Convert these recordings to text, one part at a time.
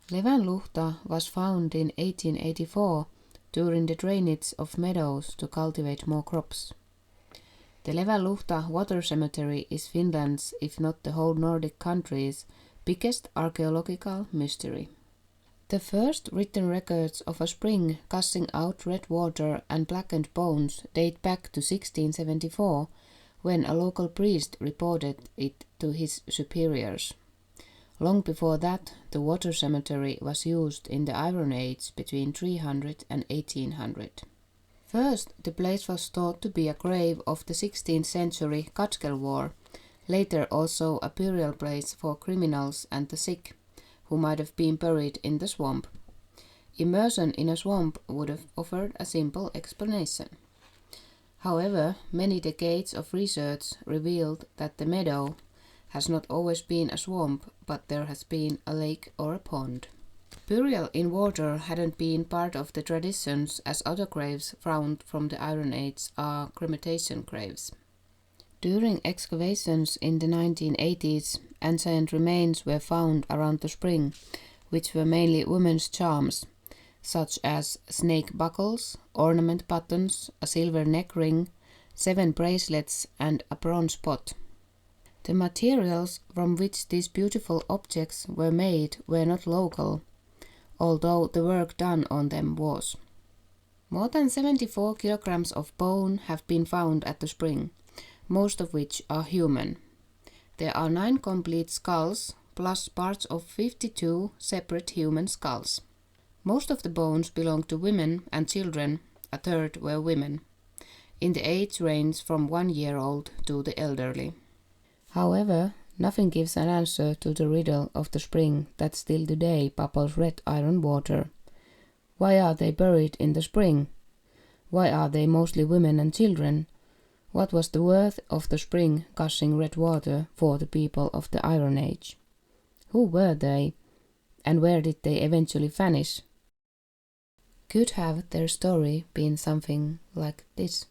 Leväluhta was found in 1884 during the drainage of meadows to cultivate more crops. The Leväluhta water cemetery is Finland's, if not the whole Nordic country's, biggest archaeological mystery. The first written records of a spring gushing out red water and blackened bones date back to 1674, when a local priest reported it to his superiors. Long before that, the water cemetery was used in the Iron Age between 300 and 1800. First, the place was thought to be a grave of the 16th century Katkel War, later also a burial place for criminals and the sick, who might have been buried in the swamp. Immersion in a swamp would have offered a simple explanation. However, many decades of research revealed that the meadow has not always been a swamp, but there has been a lake or a pond. Burial in water hadn't been part of the traditions, as other graves found from the Iron Age are cremation graves. During excavations in the 1980s, ancient remains were found around the spring, which were mainly women's charms, such as snake buckles, ornament buttons, a silver neck ring, 7 bracelets, and a bronze pot. The materials from which these beautiful objects were made were not local, although the work done on them was. More than 74 kilograms of bone have been found at the spring, most of which are human. There are 9 complete skulls, plus parts of 52 separate human skulls. Most of the bones belong to women and children, a third were women, in the age range from 1 year old to the elderly. However, nothing gives an answer to the riddle of the spring that still today bubbles red iron water. Why are they buried in the spring? Why are they mostly women and children? What was the worth of the spring gushing red water for the people of the Iron Age? Who were they? And where did they eventually vanish? Could have their story been something like this?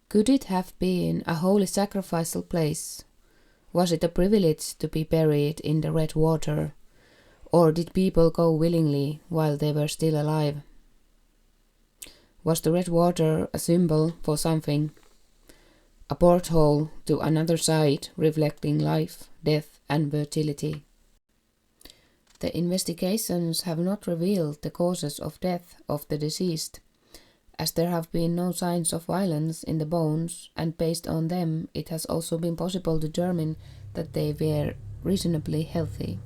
Could it have been a holy sacrificial place? Was it a privilege to be buried in the red water? Or did people go willingly while they were still alive? Was the red water a symbol for something? A porthole to another side reflecting life, death, and fertility. The investigations have not revealed the causes of death of the deceased, as there have been no signs of violence in the bones, and based on them it has also been possible to determine that they were reasonably healthy.